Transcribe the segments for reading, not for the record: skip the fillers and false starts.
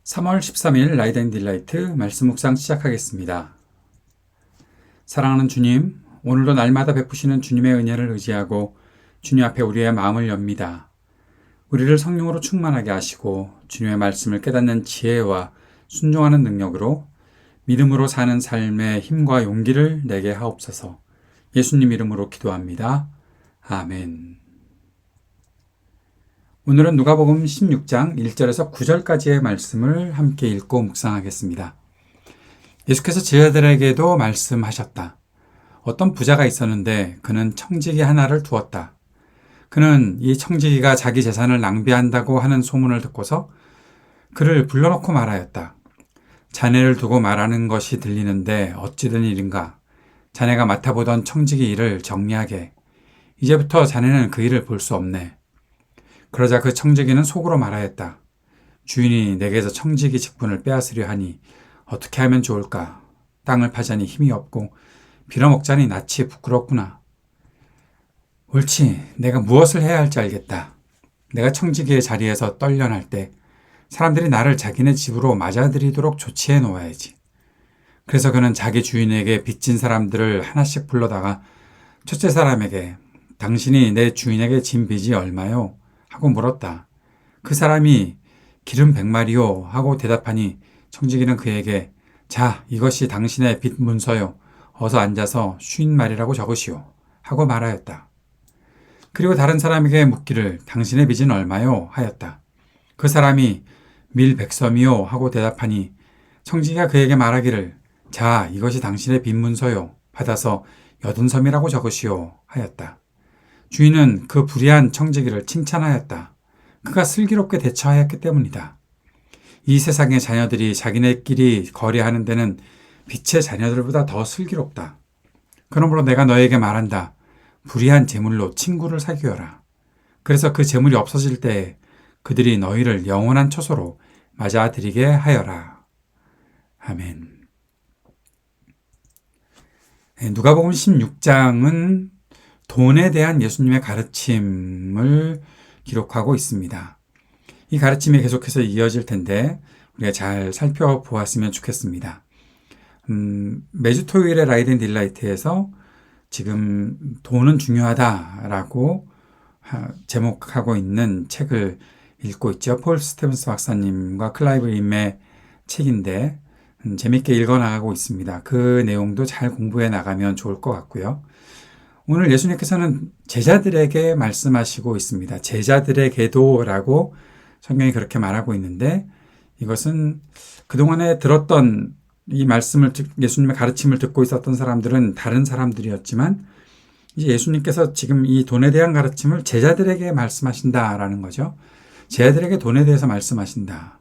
3월 13일 라이드 앤 딜라이트 말씀 묵상 시작하겠습니다. 사랑하는 주님, 오늘도 날마다 베푸시는 주님의 은혜를 의지하고 주님 앞에 우리의 마음을 엽니다. 우리를 성령으로 충만하게 하시고 주님의 말씀을 깨닫는 지혜와 순종하는 능력으로 믿음으로 사는 삶의 힘과 용기를 내게 하옵소서. 예수님 이름으로 기도합니다. 아멘. 오늘은 누가복음 16장 1절에서 9절까지의 말씀을 함께 읽고 묵상하겠습니다. 예수께서 제자들에게도 말씀하셨다. 어떤 부자가 있었는데 그는 청지기 하나를 두었다. 그는 이 청지기가 자기 재산을 낭비한다고 하는 소문을 듣고서 그를 불러놓고 말하였다. 자네를 두고 말하는 것이 들리는데 어찌 된 일인가? 자네가 맡아보던 청지기 일을 정리하게. 이제부터 자네는 그 일을 볼 수 없네. 그러자 그 청지기는 속으로 말하였다. 주인이 내게서 청지기 직분을 빼앗으려 하니 어떻게 하면 좋을까? 땅을 파자니 힘이 없고 빌어먹자니 낯이 부끄럽구나. 옳지, 내가 무엇을 해야 할지 알겠다. 내가 청지기의 자리에서 떨려날 때 사람들이 나를 자기네 집으로 맞아들이도록 조치해 놓아야지. 그래서 그는 자기 주인에게 빚진 사람들을 하나씩 불러다가 첫째 사람에게 당신이 내 주인에게 진 빚이 얼마요? 하고 물었다. 그 사람이 기름 100마리요 하고 대답하니 청지기는 그에게 자, 이것이 당신의 빚 문서요. 어서 앉아서 50마리라고 적으시오. 하고 말하였다. 그리고 다른 사람에게 묻기를 당신의 빚은 얼마요? 하였다. 그 사람이 밀 100섬이요 하고 대답하니 청지기가 그에게 말하기를 자, 이것이 당신의 빚 문서요. 받아서 80섬이라고 적으시오. 하였다. 주인은 그 불의한 청지기를 칭찬하였다. 그가 슬기롭게 대처하였기 때문이다. 이 세상의 자녀들이 자기네끼리 거래하는 데는 빛의 자녀들보다 더 슬기롭다. 그러므로 내가 너에게 말한다. 불의한 재물로 친구를 사귀어라. 그래서 그 재물이 없어질 때에 그들이 너희를 영원한 처소로 맞아들이게 하여라. 아멘. 누가복음 16장은 돈에 대한 예수님의 가르침을 기록하고 있습니다. 이 가르침이 계속해서 이어질 텐데 우리가 잘 살펴보았으면 좋겠습니다. 매주 토요일에 라이드 앤 딜라이트에서 지금 돈은 중요하다라고 제목하고 있는 책을 읽고 있죠. 폴 스테븐스 박사님과 클라이브 림의 책인데 재밌게 읽어나가고 있습니다. 그 내용도 잘 공부해 나가면 좋을 것 같고요. 오늘 예수님께서는 제자들에게 말씀하시고 있습니다. 제자들에게도라고 성경이 그렇게 말하고 있는데 이것은 그동안에 들었던 이 말씀을 예수님의 가르침을 듣고 있었던 사람들은 다른 사람들이었지만 이제 예수님께서 지금 이 돈에 대한 가르침을 제자들에게 말씀하신다라는 거죠. 제자들에게 돈에 대해서 말씀하신다.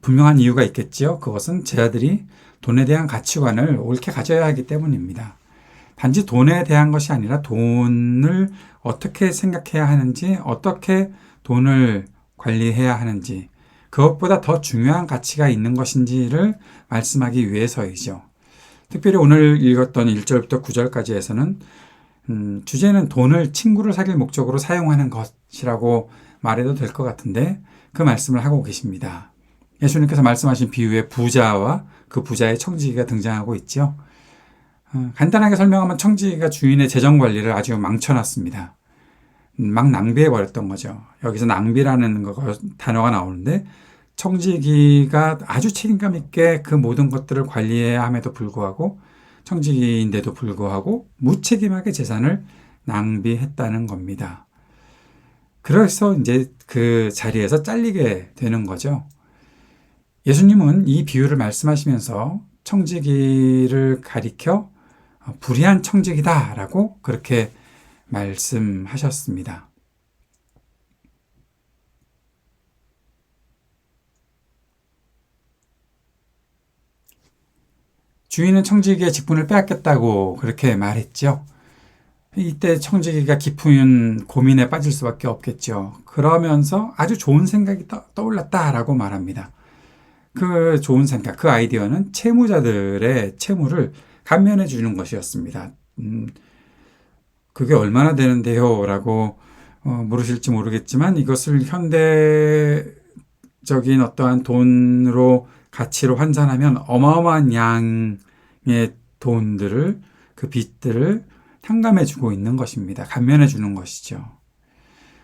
분명한 이유가 있겠지요. 그것은 제자들이 돈에 대한 가치관을 옳게 가져야 하기 때문입니다. 단지 돈에 대한 것이 아니라 돈을 어떻게 생각해야 하는지, 어떻게 돈을 관리해야 하는지, 그것보다 더 중요한 가치가 있는 것인지를 말씀하기 위해서이죠. 특별히 오늘 읽었던 1절부터 9절까지에서는 주제는 돈을 친구를 사귈 목적으로 사용하는 것이라고 말해도 될 것 같은데 그 말씀을 하고 계십니다. 예수님께서 말씀하신 비유의 부자와 그 부자의 청지기가 등장하고 있죠. 간단하게 설명하면 청지기가 주인의 재정 관리를 아주 망쳐놨습니다. 막 낭비해버렸던 거죠. 여기서 낭비라는 단어가 나오는데 청지기가 아주 책임감 있게 그 모든 것들을 관리해야 함에도 불구하고 청지기인데도 불구하고 무책임하게 재산을 낭비했다는 겁니다. 그래서 이제 그 자리에서 잘리게 되는 거죠. 예수님은 이 비유를 말씀하시면서 청지기를 가리켜 불의한 청지기다라고 그렇게 말씀하셨습니다. 주인은 청지기의 직분을 빼앗겼다고 그렇게 말했죠. 이때 청지기가 깊은 고민에 빠질 수밖에 없겠죠. 그러면서 아주 좋은 생각이 떠올랐다라고 말합니다. 그 좋은 생각, 그 아이디어는 채무자들의 채무를 감면해 주는 것이었습니다. 그게 얼마나 되는데요? 라고 물으실지 모르겠지만 이것을 현대 물질적인 어떠한 돈으로 가치로 환산하면 어마어마한 양의 돈들을 그 빚들을 탕감해 주고 있는 것입니다. 감면해 주는 것이죠.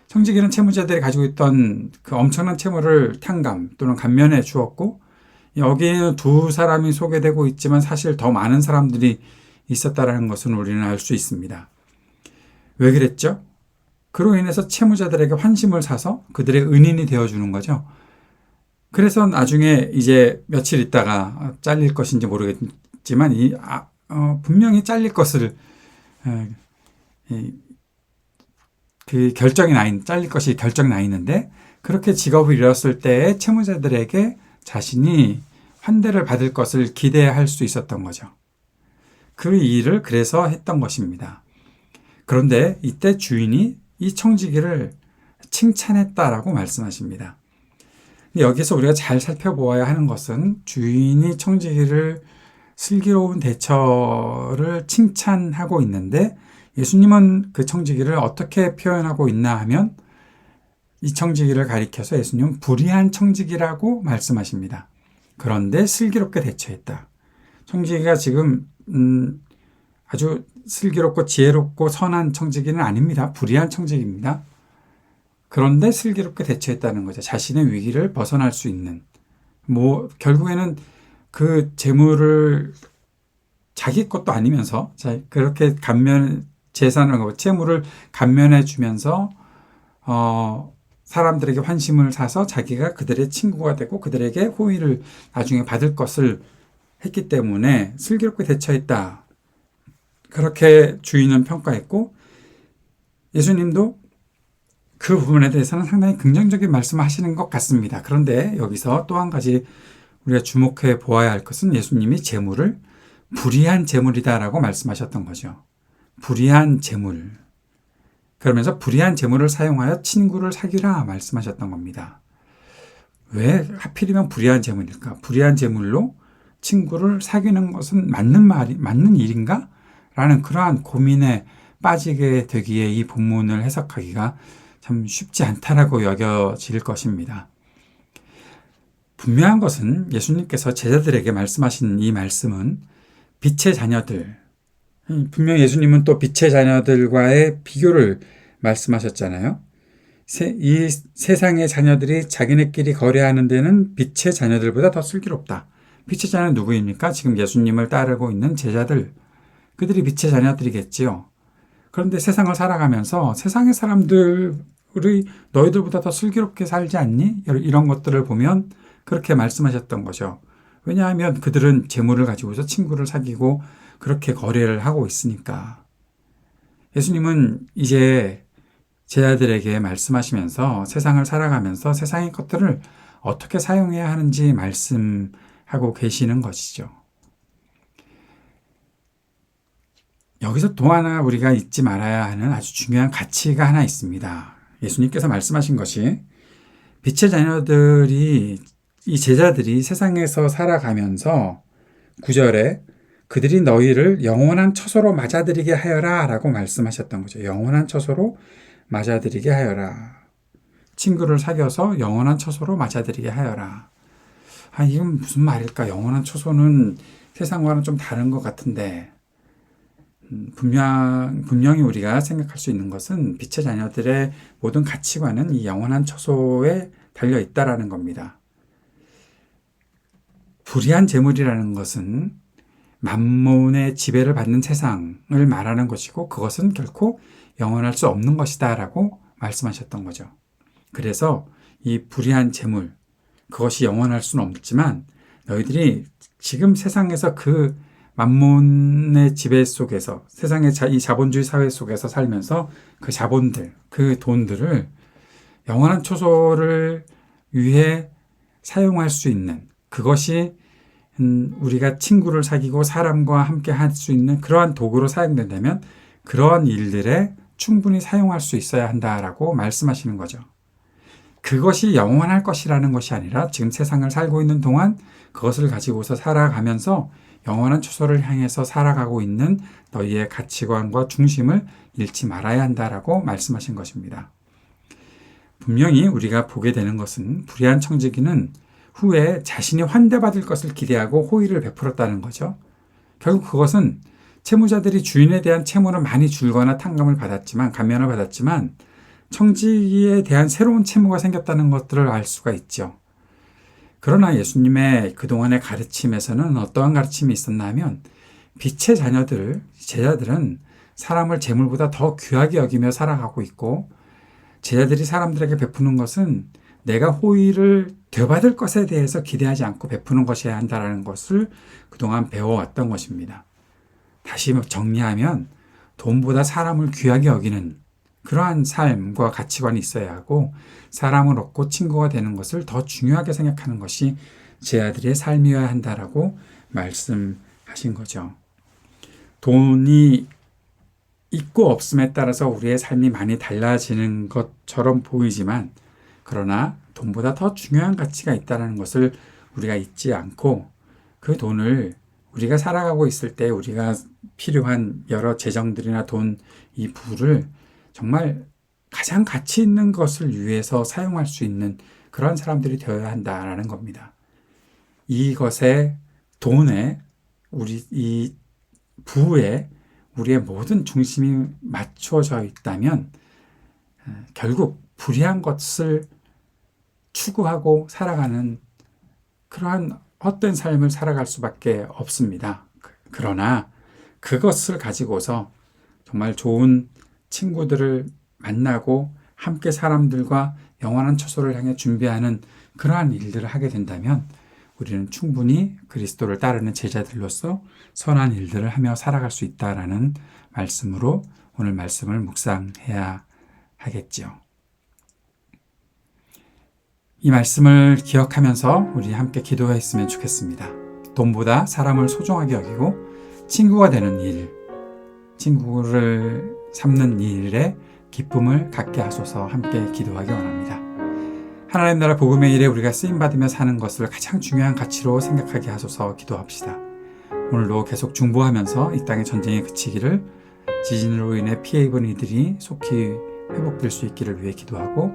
청지기는 채무자들이 가지고 있던 그 엄청난 채무를 탕감 또는 감면해 주었고 여기에는 두 사람이 소개되고 있지만 사실 더 많은 사람들이 있었다라는 것은 우리는 알 수 있습니다. 왜 그랬죠? 그로 인해서 채무자들에게 환심을 사서 그들의 은인이 되어주는 거죠. 그래서 나중에 이제 며칠 있다가 잘릴 것인지 모르겠지만 분명히 잘릴 것을 그 잘릴 것이 결정이 나 있는데 그렇게 직업을 잃었을 때 채무자들에게 자신이 환대를 받을 것을 기대할 수 있었던 거죠. 그 일을 그래서 했던 것입니다. 그런데 이때 주인이 이 청지기를 칭찬했다라고 말씀하십니다. 여기서 우리가 잘 살펴보아야 하는 것은 주인이 청지기를 슬기로운 대처를 칭찬하고 있는데 예수님은 그 청지기를 어떻게 표현하고 있나 하면 이 청지기를 가리켜서 예수님은 불의한 청지기라고 말씀하십니다. 그런데 슬기롭게 대처했다. 청지기가 지금 아주 슬기롭고 지혜롭고 선한 청지기는 아닙니다. 불의한 청지기입니다. 그런데 슬기롭게 대처했다는 거죠. 자신의 위기를 벗어날 수 있는. 결국에는 그 재물을 자기 것도 아니면서 그렇게 채무를 감면해 주면서 사람들에게 환심을 사서 자기가 그들의 친구가 되고 그들에게 호의를 나중에 받을 것을 했기 때문에 슬기롭게 대처했다. 그렇게 주인은 평가했고 예수님도 그 부분에 대해서는 상당히 긍정적인 말씀을 하시는 것 같습니다. 그런데 여기서 또 한 가지 우리가 주목해 보아야 할 것은 예수님이 재물을 불의한 재물이다라고 말씀하셨던 거죠. 불의한 재물. 그러면서 불의한 재물을 사용하여 친구를 사귀라 말씀하셨던 겁니다. 왜 하필이면 불의한 재물일까? 불의한 재물로 친구를 사귀는 것은 맞는 일인가? 라는 그러한 고민에 빠지게 되기에 이 본문을 해석하기가 참 쉽지 않다라고 여겨질 것입니다. 분명한 것은 예수님께서 제자들에게 말씀하신 이 말씀은 빛의 자녀들, 분명히 예수님은 또 빛의 자녀들과의 비교를 말씀하셨잖아요. 이 세상의 자녀들이 자기네끼리 거래하는 데는 빛의 자녀들보다 더 슬기롭다. 빛의 자녀는 누구입니까? 지금 예수님을 따르고 있는 제자들. 그들이 빛의 자녀들이겠지요. 그런데 세상을 살아가면서 세상의 사람들이 너희들보다 더 슬기롭게 살지 않니? 이런 것들을 보면 그렇게 말씀하셨던 거죠. 왜냐하면 그들은 재물을 가지고서 친구를 사귀고 그렇게 거래를 하고 있으니까. 예수님은 이제 제자들에게 말씀하시면서 세상을 살아가면서 세상의 것들을 어떻게 사용해야 하는지 말씀하고 계시는 것이죠. 여기서 또 하나 우리가 잊지 말아야 하는 아주 중요한 가치가 하나 있습니다. 예수님께서 말씀하신 것이 빛의 자녀들이 이 제자들이 세상에서 살아가면서 9절에 그들이 너희를 영원한 처소로 맞아들이게 하여라 라고 말씀하셨던 거죠. 영원한 처소로 맞아들이게 하여라. 친구를 사귀어서 영원한 처소로 맞아들이게 하여라. 이건 무슨 말일까? 영원한 처소는 세상과는 좀 다른 것 같은데 분명히 우리가 생각할 수 있는 것은 빛의 자녀들의 모든 가치관은 이 영원한 처소에 달려 있다라는 겁니다. 불의한 재물이라는 것은 만몬의 지배를 받는 세상을 말하는 것이고 그것은 결코 영원할 수 없는 것이다 라고 말씀하셨던 거죠. 그래서 이 불의한 재물, 그것이 영원할 수는 없지만 너희들이 지금 세상에서 그 만몬의 지배 속에서 세상의 이 자본주의 사회 속에서 살면서 그 자본들, 그 돈들을 영원한 초소를 위해 사용할 수 있는 그것이 우리가 친구를 사귀고 사람과 함께 할 수 있는 그러한 도구로 사용된다면 그러한 일들에 충분히 사용할 수 있어야 한다라고 말씀하시는 거죠. 그것이 영원할 것이라는 것이 아니라 지금 세상을 살고 있는 동안 그것을 가지고서 살아가면서 영원한 초소를 향해서 살아가고 있는 너희의 가치관과 중심을 잃지 말아야 한다라고 말씀하신 것입니다. 분명히 우리가 보게 되는 것은 불의한 청지기는 후에 자신이 환대받을 것을 기대하고 호의를 베풀었다는 거죠. 결국 그것은 채무자들이 주인에 대한 채무를 많이 줄거나 탕감을 받았지만, 감면을 받았지만 청지기에 대한 새로운 채무가 생겼다는 것들을 알 수가 있죠. 그러나 예수님의 그동안의 가르침에서는 어떠한 가르침이 있었나 하면 빛의 자녀들, 제자들은 사람을 재물보다 더 귀하게 여기며 살아가고 있고, 제자들이 사람들에게 베푸는 것은 내가 호의를 되받을 것에 대해서 기대하지 않고 베푸는 것이어야 한다는 것을 그동안 배워왔던 것입니다. 다시 정리하면 돈보다 사람을 귀하게 여기는 그러한 삶과 가치관이 있어야 하고, 사람을 얻고 친구가 되는 것을 더 중요하게 생각하는 것이 제자들의 삶이어야 한다라고 말씀하신 거죠. 돈이 있고 없음에 따라서 우리의 삶이 많이 달라지는 것처럼 보이지만, 그러나 돈보다 더 중요한 가치가 있다는 것을 우리가 잊지 않고, 그 돈을 우리가 살아가고 있을 때 우리가 필요한 여러 재정들이나 돈, 이 부를 정말 가장 가치 있는 것을 위해서 사용할 수 있는 그런 사람들이 되어야 한다라는 겁니다. 이것에, 돈에, 이 부에 우리의 모든 중심이 맞춰져 있다면 결국 불의한 것을 추구하고 살아가는 그러한 헛된 삶을 살아갈 수밖에 없습니다. 그러나 그것을 가지고서 정말 좋은 친구들을 만나고 함께 사람들과 영원한 처소를 향해 준비하는 그러한 일들을 하게 된다면 우리는 충분히 그리스도를 따르는 제자들로서 선한 일들을 하며 살아갈 수 있다라는 말씀으로 오늘 말씀을 묵상해야 하겠지요. 이 말씀을 기억하면서 우리 함께 기도했으면 좋겠습니다. 돈보다 사람을 소중하게 여기고 친구가 되는 일, 친구를 삼는 일에 기쁨을 갖게 하소서 함께 기도하기 원합니다. 하나님 나라 복음의 일에 우리가 쓰임받으며 사는 것을 가장 중요한 가치로 생각하게 하소서 기도합시다. 오늘도 계속 중보하면서 이 땅의 전쟁이 그치기를, 지진으로 인해 피해 입은 이들이 속히 회복될 수 있기를 위해 기도하고,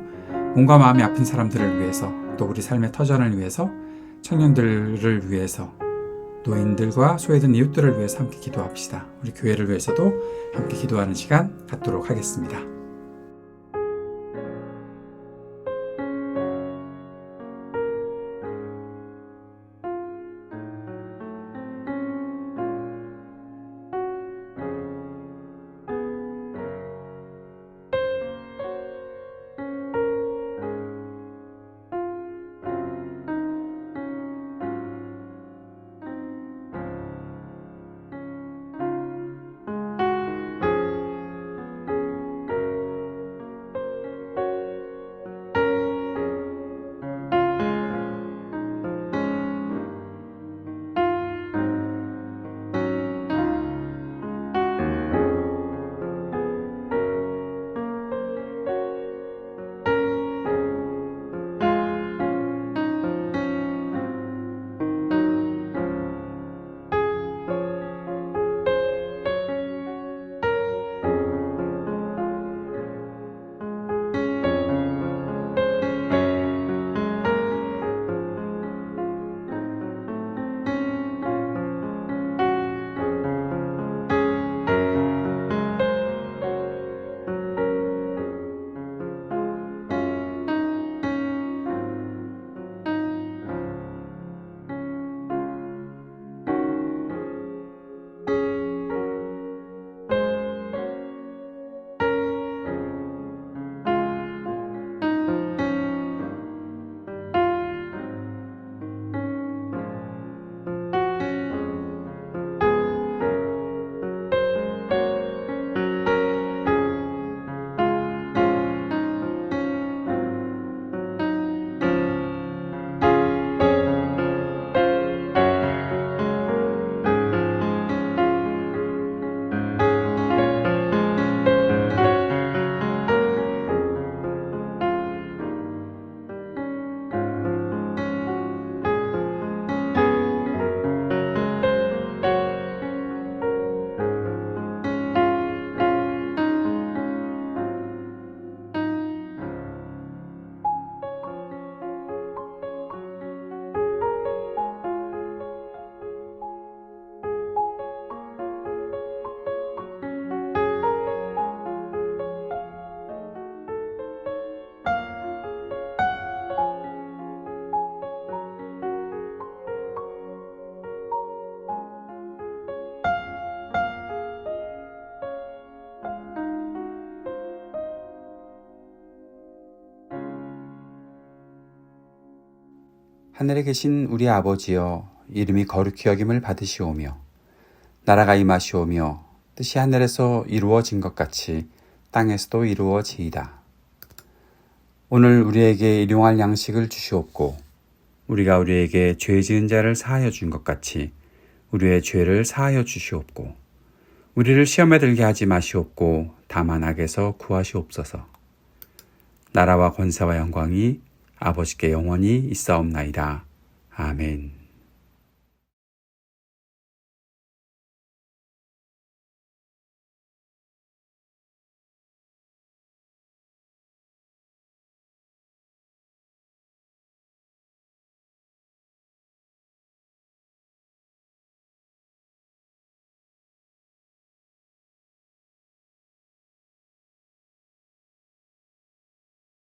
몸과 마음이 아픈 사람들을 위해서, 또 우리 삶의 터전을 위해서, 청년들을 위해서, 노인들과 소외된 이웃들을 위해서 함께 기도합시다. 우리 교회를 위해서도 함께 기도하는 시간 갖도록 하겠습니다. 하늘에 계신 우리 아버지여, 이름이 거룩히 여김을 받으시오며 나라가 임하시오며 뜻이 하늘에서 이루어진 것 같이 땅에서도 이루어지이다. 오늘 우리에게 일용할 양식을 주시옵고 우리가 우리에게 죄 지은 자를 사하여 준 것 같이 우리의 죄를 사하여 주시옵고 우리를 시험에 들게 하지 마시옵고 다만 악에서 구하시옵소서. 나라와 권세와 영광이 아버지께 영원히 있사옵나이다. 아멘.